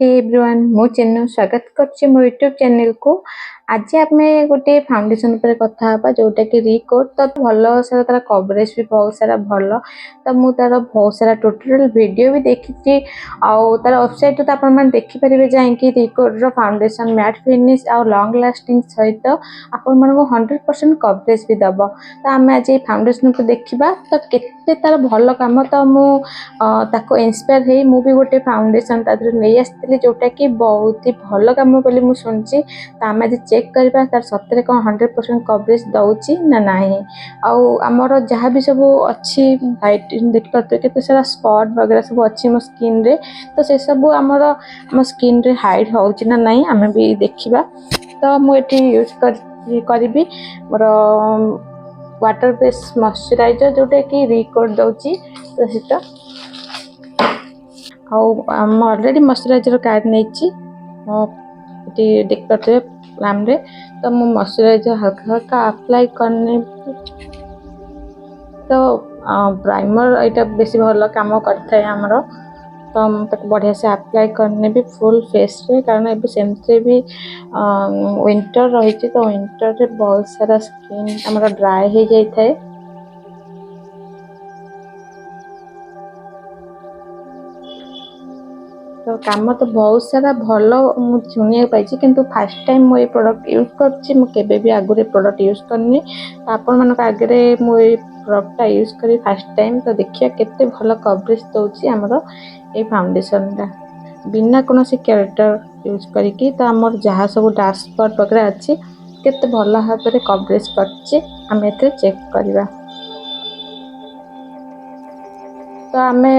Hey everyone मो चेन्नू स्वागत करछि मो यूट्यूब चैनल को। आज आमे गोटे फाउंडेशन पर कथा हबा जोटा कि रिकोड तो भलो सारा तार कवरेज भी बहुत सारा भलो। तो मु तार बहुत सारा ट्यूटोरियल वीडियो भी देखिछि आ तार वेबसाइट तो आपण मन देखि परिबे जाय कि रिकोड रो फाउंडेशन मैट फिनिश आ लॉन्ग लास्टिंग सहित आपण मन को 100% कवरेज भी दबो। तो आमे आज फाउंडेशन को देखिबा तो केते तार भलो काम। तो मु ताको इंस्पायर हे मु भी गोटे फाउंडेशन तादर नै आस्थिले जोटा कि बहुत ही भलो काम बोली मु सुनछि। त आमे जे चेक करबा तार सतरे कोन 100% कवरेज दउछि ना नाही। आ हमर जहा भी सब अछि व्हाइट देख पते केते सारा स्पॉट वगैरह सब अछि मो स्किन रे। तो से सब हमर हम स्किन रे हाइड होछि ना नाही आमे भी देखिबा। तो मु एठी यूज करबी मोर वाटर बेस मॉइस्चराइजर जोटा कि रिकोड दउछि। तो सेटा ऑलरेडी मॉइस्चराइजर कार्ड नहीं देख पाते प्लान रे। तो मु मॉइस्चराइजर हल्का हल्का अप्लाई करने तो प्राइमर एटा बेसी भलो काम करता है हमरो। तो हम तक बढ़िया से अप्लाई करने भी फुल फेस रे कारण ए सेमसे भी विंटर रही थी। तो विंटर रे बहुत सारा स्किन हमरो ड्राई हो जाई थाए। तो काम तो बहुत सारा भलो मु सुनिया पाइछि किंतु फर्स्ट टाइम मो ए प्रोडक्ट यूज करछि। मु केबे भी आगुरे प्रोडक्ट यूज करनी आपण मन आगरे मो ए प्रोडक्ट यूज करी फर्स्ट टाइम। तो देखिया केते भलो कवरेज दउछि हमरो ए फाउंडेशन दा बिना कोनोसी कैरेक्टर यूज करी की। तो हमर जहा सब डार्क स्पॉट वगैरह अछि केते भलो हाबरे कवरेज करछि हम एते चेक करबा। तो आमे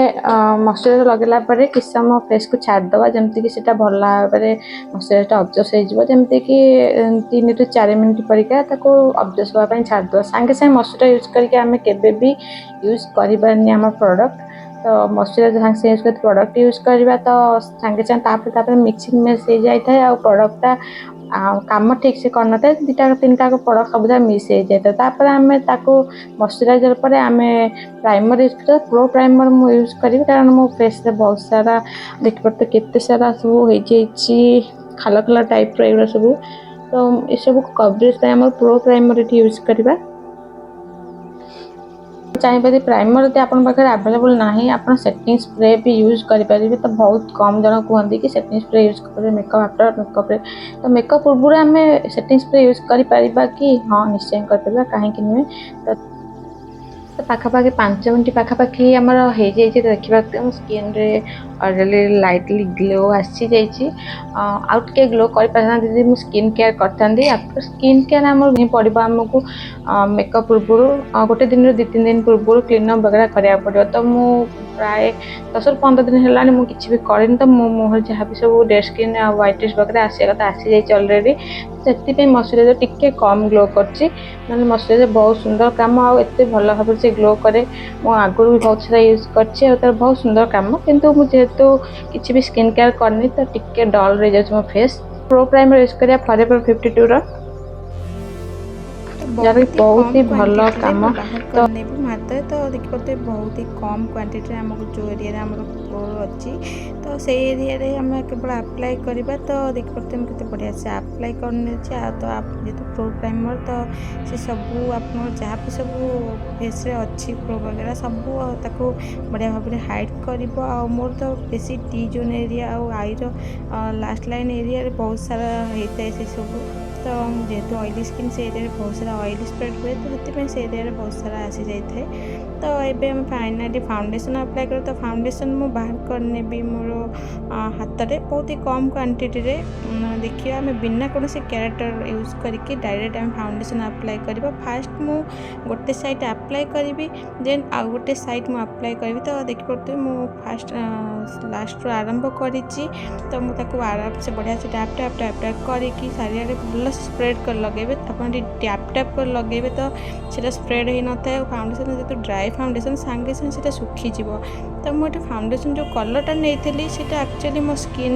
मॉइस्चराइजर लगेला परे किछ समय फेस को छाड़ दवा जेमति कि सेटा भल्ला परे मॉइस्चराइजर ऑब्जर्व हो जिवो जेमति कि 3 टू 4 मिनिट परिका ताको ऑब्जर्व होवा पय छाड़ दवा। संगे संगे मॉइस्चराइजर यूज करके आमे केबे भी यूज करिबानी हमर प्रोडक्ट। तो मॉइस्चराइजर संगे से यूज कर प्रोडक्ट यूज करबा तो संगे संगे तापर मिक्सिंग में से जाय थाए आ प्रोडक्टटा काम ठीक से करना था। 2-3टा को प्रोडक्ट सब मिस हो जाता। तापर आमे ताको मॉइस्चराइजर पर आमे प्राइमर यूज कर प्रो प्राइमर मु यूज करी कारण मो फेस रे बहुत सारा देख पड़ते केते सारा सब हो जाईची खाला खाला टाइप रे सब। तो ए सब कवरेज पे हम प्रो प्राइमर यूज करबा। चाहिए प्राइमर यदि आपन पाखे अवेलेबल नाही आपन सेटिंग स्प्रे भी यूज करि परिबे। तो बहुत कम जन कहंदी कि सेटिंग स्प्रे यूज कर मेकअप आफ्टर मेकअप रे। तो मेकअप पूर्व हमें सेटिंग स्प्रे यूज करि परिबा कि हां निश्चय कर परिबा काहे कि नुए। तो पाखापाखि 5 मिनट पाखापाखि आमर हो जाइए। देखा स्किन रे ऑलरेडी लाइटली ग्लो आसी जाइए आउट के ग्लो कर पारथांती मु स्किन केयर करथांती। आफ्टर स्किन केयर आम पड़ो आमको मेकअप पूर्व गोटे दिन 2-3 दिन पूर्व क्लीनअप वगैरह करा पड़ो। तो मु प्राय 10-15 दिन है मुझे भी करें। तो मो मुहर जहाँ भी सब डेड स्किन व्हाइटिश वगैरह आसिया कथा आसी जाइए ऑलरेडी। से मॉइस्चराइजर टिके कम ग्लो करछि ना मॉइस्चराइजर बहुत सुंदर काम आ एते भलो भाव से ग्लो करे। मो आगुर भी बहुत सारा यूज करछि और तार बहुत सुंदर काम किंतु मु जेहेतु किछि भी स्किन केयर करनी तो टिके डल रे जाछ मो फेस। प्रो प्राइमर यूज करिया फॉरएवर 52 रो बहुत ही भलो काम। तो मात्र तो देखिए तो बहुत ही कम क्वांटिटी आमको जो एरिया आम फ्लोर अच्छी तो से एरिया रे हम केवल अप्लाई करवा। तो देखिए केते बढ़िया से अप्लाई करने तो आप जेहेतु प्रो प्राइमर तो से सब आप जहाँ भी सब फेस रे अच्छी प्रो वगैरह सब ताको बढ़िया भाव में हाइड कर। मोर तो बेसी टी जोन एरिया और आईर लास्ट लाइन एरिया रे बहुत सारा होता है से सब। तो जेहेतु ऑयली स्किन से एरिया बहुत सारा ऑयली स्प्रेड हुए तो से एरिया बहुत सारा आसी जाए। तो ये हम फाइनाली फाउंडेशन अप्लाई कर। तो फाउंडेशन मु बाहर करने भी मोर हाथ में बहुत ही कम क्वांटिटी रे देखिए आम बिना कौन से कैरेक्टर यूज करके डायरेक्ट आम फाउंडेशन अप्लाई करवा। फास्ट मु गोटे साइड अप्लाई करी देन आउ गोटे साइड मु अप्लाई करी। तो देखिए मु फास्ट लास्ट आरंभ करी। तो मुझे आराम से बढ़िया से टैप टैप टैप टैप करके चारियाडे भल स्प्रेड कर लगे। आप टैप टैप कर लगे तो सीटा स्प्रेड हो न था। फाउंडेशन जो ड्राई फाउंडेशन सांगे सांगे सुखीज तो मुझे फाउंडेशन जो कलरटा नहीं सीटा एक्चुअली मो स्किन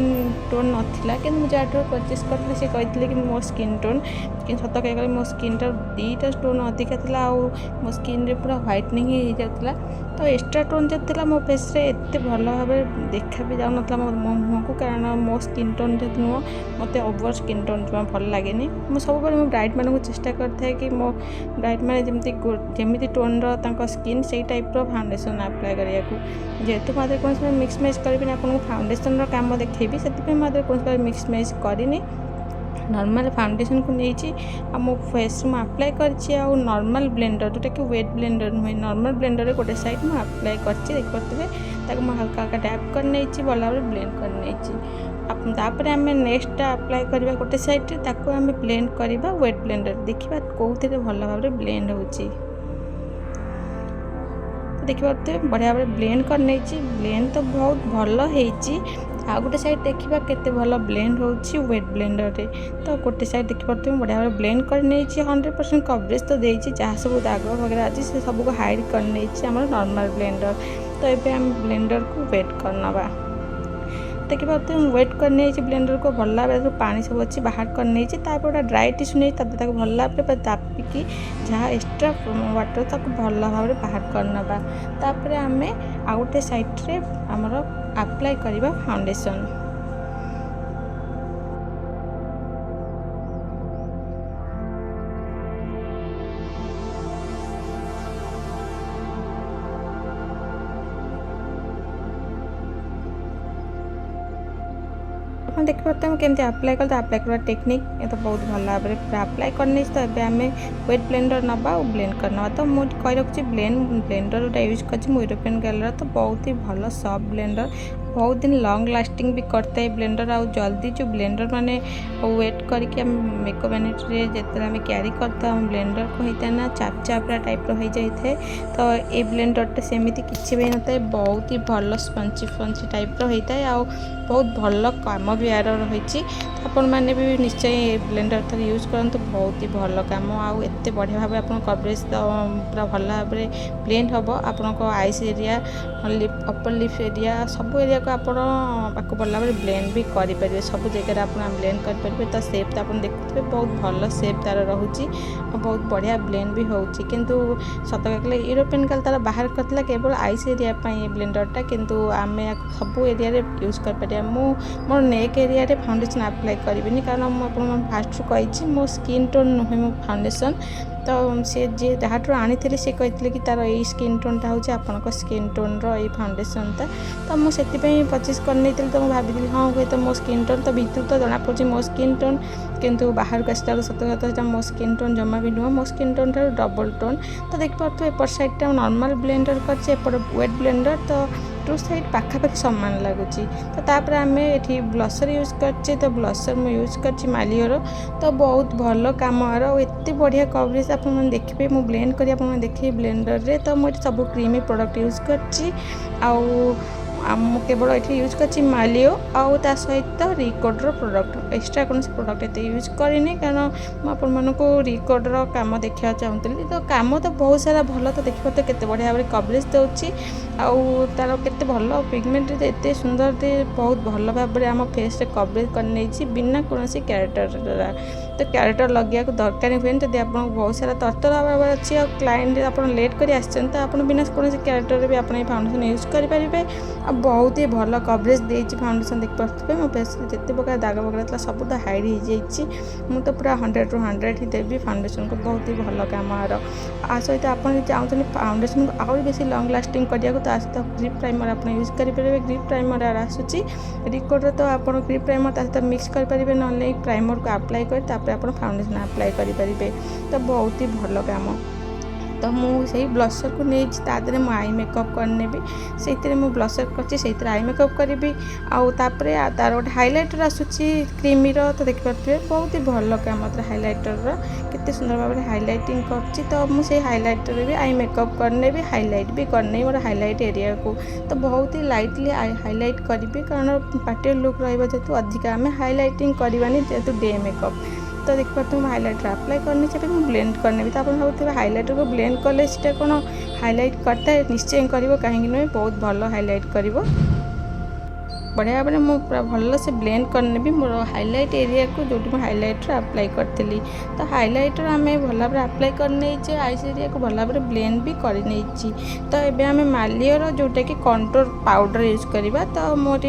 टोन नाला कि मुझे परचेस करी से कहते कि मो स्किन टोन कि सत कह मो स्किन टा 2टा टोन अधिका था मो स्किन रे पूरा व्हाइटनिंग हो जाता। तो एक्स्ट्रा टोन जो था मो फेस रे एत भल भाव देखा भी जाऊन मो मुह को कारण मो स्किन टोन जो नुह मत ओवर स्किन टोन जमा भल लगे मुझे सब मो ब्राइट मान को चेष्टा करता कि मो ब्राइट मैंने जमी टोन स्किन से टाइप फाउंडेशन अप्लाई करने को जेहेतु मुझे कौन मिक्स मैच करी आपको फाउंडेशन काम देखी से मुझे कौन मिक्स मैच करनी नॉर्मल फाउंडेशन को नहीं मो फेस में अप्लाई कर नॉर्मल ब्लेंडर जोटा कि वेट ब्लेंडर नुहे नॉर्मल ब्लेंडर गोटे साइड में अप्लाई कर देखिए मुझे हल्का हल्का टैप कर नहीं भल भाव ब्लेंड कर नहीं तापर आम नेक्स्ट अप्लाई करवा गोटे साइड आम ब्लेंड करवा वेट ब्लेंडर देखा कौन भल भाव ब्लेंड हो देखिए बढ़िया भाव ब्लेंड कर नहीं ब्लेंड तो बहुत भल हो आ गोटे साइड देखा केते भल ब्लेंड हो वेट ब्लेंडर रे तो गोटे साइड देखिए बढ़िया भाव ब्लेंड कर नहीं 100% कवरेज तो देती जहाँ सब दाग वगैरह अच्छी से सबको हाइड कर नहीं नॉर्मल ब्लेंडर। तो ये आम ब्लेंडर को वेट करनवा देखिए वेट कर नहीं ब्लेंडर को भल भाव पानी सब अच्छी बाहर कर नहीं गोटे ड्राई टिश्यू नहीं भल भाव दापिकी जहाँ एक्स्ट्रा वाटर ताको भल भाव बाहर करनवा तापर आम आ गोटे साइड रे आमर अप्लाई करवा फाउंडेशन। देखिए पार्थे केमती अप्लाई कल अप्लाई करवा टेक्निक ये तो बहुत भल भाव पूरा अप्लाई करनी तो ये आम वेट ब्लेंडर नवा और ब्लेंड करना तो मुझे कही रखी ब्लेंडर जोटा यूज कर यूरोपियन गैलर तो बहुत ही भल सॉफ्ट ब्लेंडर बहुत दिन लॉन्ग लास्टिंग भी करता है ब्लेंडर आ जल्दी जो ब्लेंडर माने वेट करके मेकअप वैनिटी जिते आम क्यारी करता ब्लेंडर को होता है ना चाप चापरा टाइप हो जाए तो ये ब्लेंडरटा सेमती किसी भी न था बहुत ही भल स्पंची फंची टाइप होता है आ बहुत भल काम भी यार रही आपण मैंने भी निश्चय ब्लेंडर थर यूज करूँ बहुत ही भल कम आउ एत बढ़िया भाव आप कवरेज पूरा भल भाव ब्लेंड हम आपण ice area upper lip area सब एरिया को आप भल भाव ब्लेंड भी करेंगे सब जगह आप ब्लेंड करेंगे तो सेप तो आप देखुए बहुत भल सेप तार रोचे बहुत बढ़िया ब्लेंड भी होची किंतु सत कहले यूरोपियन गल तार बाहर करता केवल आईस एरिया ब्लेंडरटा किंतु आम सब एरिया यूज कर मोर नेक एरिया रे फाउंडेशन अप्लाई करें कारण मुझे फास्ट कही मो स्किन टोन नुहे मो फाउंडेशन तो सी जी जहाँ आनी सी कहते कि तार यही स्किन टोनटा हूँ आपण स्किन टोन री फाउंडेशनटा तो मुझे परचेस कर तो मुझे भाभी हाँ हुए तो मो स्किन टोन तो भीतर तो जना पड़ी मो स्किन टोन किंतु बाहर को आसला सत कथा मो स्किन टोन जमा भी नुह मो स्किन टोन ठार डबल टोन तो देखिए एपट साइडटा नॉर्मल ब्लेंडर कर वेट ब्लेंडर तो टू साइड पाखापाखि सामान लगुच तो तापर आम ये ब्लसर यूज कर तो ब्लसर मुझे यूज कर मालियर तो बहुत भल कम एत बढ़िया कवरेज आप देखिए मुझे ब्लेंड कर देखिए ब्लेंडर रे तो मुझे सब क्रीमी प्रोडक्ट यूज कर केवल ये यूज कर मालियो आ सहित रिकोडर प्रोडक्ट एक्सट्रा कौन प्रोडक्ट ये यूज करनी कारण मुझे रिकोडर काम देखा चाहूँगी तो काम तो बहुत सारा भल तो देखिए तो केते बढ़िया भाव कवरेज दूसरी तार केते भल पिगमेंट एत सुंदर बहुत भल भाव आम फेस कवरेज कर बिना कौन क्यारेक्टर तो क्यारेक्टर लगे दरकार हुए जब आप बहुत सारा तरतर भाव अच्छी और क्लाइंट आप लेट कर आप बिना कौन क्यारेक्टर भी आप फाउंडेशन यूज करेंगे आ बहुत ही भल कवरेज देती फाउंडेशन देख पारे मो फेस जिते प्रकार दाग वगैरह था सब तो हाइड हो मुझे तो पूरा 100 ରୁ 100 ही देवी फाउंडेशन को बहुत ही भल कम आ सहित आप चाहते फाउंडेशन को आउरी बेसी लॉन्ग लास्टिंग करिया तो सहित ग्रिप प्राइमर आप यूज करेंगे ग्रिप प्राइमर आसूसी रिकोडर तो आप ग्रिप प्राइमर सहित मिक्स करेंगे ना प्राइमर को अप्लाई कर आप फाउंडेशन अप्लाई करेंगे तो बहुत ही भल कम तो मुझे ब्लसर को नहीं तादे मो आई मेकअप करने भी से ब्लसर कर आई मेकअप करी आउे तार गोटे हाइलाइटर आसूसी क्रीमी तो देखिए बहुत ही भल काम हाइलाइटर केते सुंदर भाव हाइलाइटिंग कर तो मुझे हाइलाइटर भी आई मेकअप करने भी हाइलाइट भी करने मोर हाइलाइट एरिया को तो बहुत ही लाइटली हाइलाइट करी कारण पार्टी लुक रही अधिका आम हाइलाइटिंग करवानी जेहेतु डे मेकअप तो देखिए तुम हाइलाइटर अप्लाई करनी चाहिए ब्लेंड करने भी तो आप भावुए हाइलाइटर को ब्लेंड कले कौन हाइलाइट करता है निश्चय करिवो काहेकि नुहे बहुत भल हाइलाइट करिवो बढ़िया भाव में पूरा भल से ब्लेंड करने भी मोर हाइलाइट एरिया को जो हाइलाइटर अप्लाई करी तो हाइलाइटर आम भल भाव अप्लाई कर आईज एरिया को भल भाव ब्लेंड भी कर तो ये आम मालियर जोटा कि कंटूर पाउडर यूज करवा तो मोर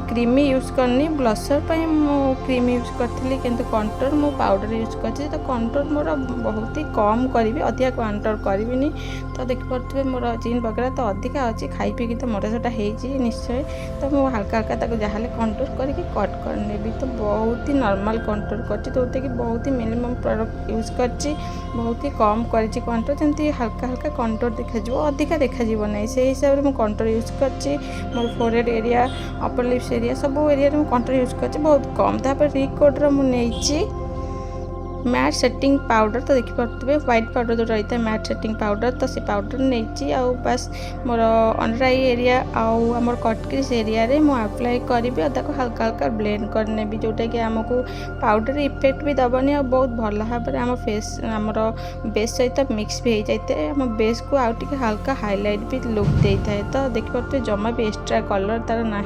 क्रीमी यूज करनी ब्लशर पर क्रीम यूज करी कि कंटूर मु पाउडर यूज कर तो कंटूर मोर बहुत ही कम करी अधिका कंटूर करी तो देखिपे मोर जीन वगैरह तो अधिका अच्छी खाई पी तो मोटा छोटा हो निश्चय तो मुझे हल्का हल्का ताको जहाँ कंटूर करके कट करनेबी तो बहुत ही नॉर्मल कंटूर करची जोटा कि बहुत ही मिनिमम प्रोडक्ट यूज करची बहुत ही कम करची कंटूर जमी हल्का हल्का कंटूर देखा अधिका देखा ना से हिसाब से कंटूर यूज करची मोर forehead area upper lips area सब एरिया कंटूर यूज करची बहुत कम तापर रिकोड मुझे मैट सेटिंग पाउडर तो देखिपे व्हाइट पाउडर जो रही है मैट सेटिंग पाउडर तो से पाउडर नहीं आउ बस मोर अंडर आई एरिया आउ आमर कटक्रीज एरिया रे मु अप्लाई करी को हल्का हल्का ब्लेंड करने भी जोटा कि आमको पाउडर इफेक्ट भी दबनी आ बहुत भल भाव में आम फेस आमर बेस सहित मिक्स भी हो जाए आम बेस को आउ टे हल्का हाइलाइट भी लुक दे था तो देखिपे जमा भी एक्स्ट्रा कलर तार ना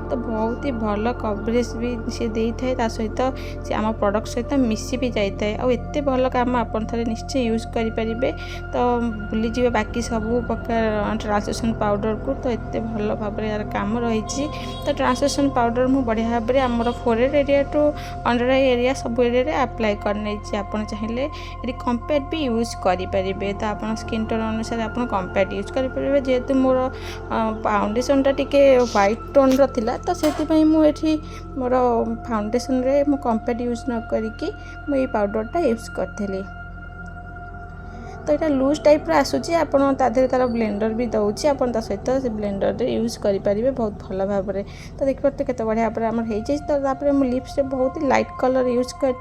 तो बहुत ही भल कवरेज भी सी दे था सहित सी आम प्रोडक्ट सहित मिसी भी जाए आउ एते भल काम आपन थरे निश्चय यूज करें तो भूली जी बाकी सब प्रकार ट्रांसलेशन पाउडर को तो एते भल भाव यार काम रही तो ट्रांसलेशन पाउडर मु बढ़िया भाव में आमर forehead area to under eye area सब एरिया अप्लाई करने आपन चाहिए ये कम्पैक्ट भी यूज करें तो आप स्किन टोन अनुसार आप कम्पैक्ट यूज करेंगे जेहेतु मोर फाउंडेशनटा टिके व्हाइट टोन रहा तो से मुझे मोर फाउंडेशन रे मु कम्पैक्ट यूज न करिकी मु पाउडरटा यूज करी तो यहाँ लूज टाइप आसूची आप तार ब्लेंडर भी दौर आप सहित से ब्लेंडर यूज करेंगे बहुत भल भाव में तो देखिए केते बढ़िया भाव आम हो मुझे लिप्स बहुत ही लाइट कलर यूज कर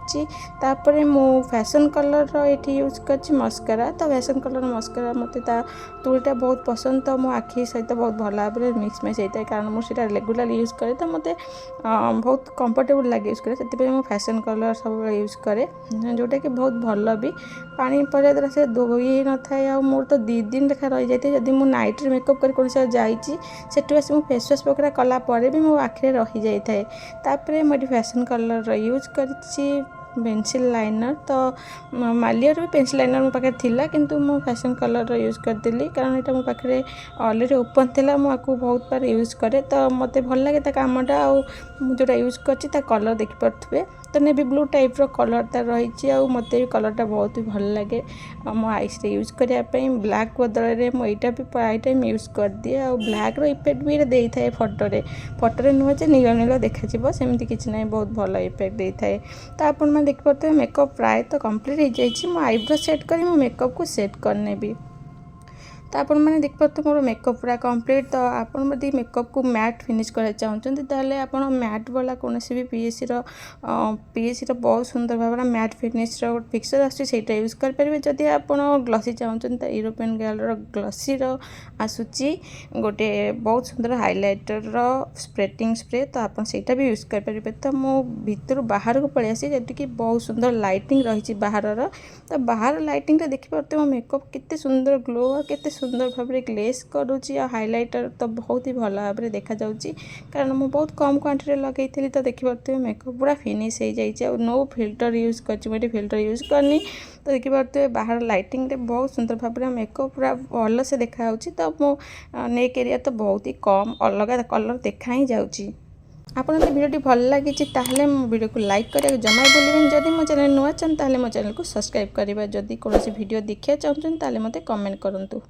फैशन कलर ये यूज कर मस्कारा तो फैशन कलर मस्कारा मत तुरीटा बहुत पसंद तो मो आखि सहित बहुत भल भाव में मिक्स मैच होता है कारण मुझे रेगुलर यूज करे तो मत बहुत कंफर्टेबल लगे यूज करे से फैशन कलर सब यूज करे जोटा कि बहुत भल भी पानी पड़े द्वारा से धोई न थाए आ मोर तो 2 दिन लेखा रही जाए जदि मु नाइट रे मेकअप कर कौन जाइए सेठू आस फेस वाश वगैरह कलापर भी मो आखिरे रही जाए तापर मुझे फैशन कलर यूज कर पेंसिल लाइनर तो मालियर भी पेंसिल लाइनर मो पाखे थिला किंतु मो फैशन कलर यूज करदेली कारण यहाँ मो पाखे ऑलरेडी ओपन थिला मो आपको बहुत बार यूज करे तो मते भल लगे कामटा आ जोटा यूज कर कलर देखिपे तो नेवी ब्लू टाइप रो कलर तार रही मत कलरटा बहुत ही भल लगे मो आईस रे यूज करने ब्लैक बदल में मुझे भी प्राय टाइम यूज कर दिए आ ब्लैक रो इफेक्ट भी दे था फोटो नुहे नील नील देखा सेमती किसी ना बहुत भल इफेक्ट दे था तो आप देखिए मेकअप प्राय तो कंप्लीट हो जाए मो आईब्रो सेट कर मो मेकअप को सेट करने भी तो आप मैंने देखिए मोर मेकअप पूरा कंप्लीट तो आप मेकअप को मैट फिनिश करना चाहते ताले आप मैट वाला कौन भी पीएससी रो बहुत सुंदर भाव मैट फिनिश रो फिक्सर आसटा यूज करेंगे जदि आप ग्लसी चाहते तो यूरोपियन गर्ल ग्लसी आसूची गोटे बहुत सुंदर हाइलाइटर रो स्प्रेटिंग स्प्रे तो आप भी यूज करेंगे तो मो भितर बाहर को पलि आसी जी बहुत सुंदर लाइटिंग रही बाहर तो बाहर लाइटिंग देखिए मो मेकअप केते सुंदर ग्लो केते सुंदर भाव में ग्लेस करुँची हाइलाइटर तो बहुत ही भल भाव में देखा जाउची कारण मुझे बहुत कम क्वांटिटी लगे थी तो देखिए मेकअप पूरा फिनिश हो जाए नो फिल्टर यूज कर फिल्टर यूज करनी तो देखिए बाहर लाइटिंग रे बहुत सुंदर भाव में मेकअप पूरा भल से देखा तो मो नेक एरिया तो बहुत ही कम अलग कलर देखा ही जाउची आपन भिडियो भल लगी ताहले मो वीडियो को लाइक करिया जमा भूलें जदि मो चैनल नुआ चाहते मो चैनल को सब्सक्राइब करिबा जदि कौन वीडियो देखिया चाहते ताहले मते कमेंट करंतु।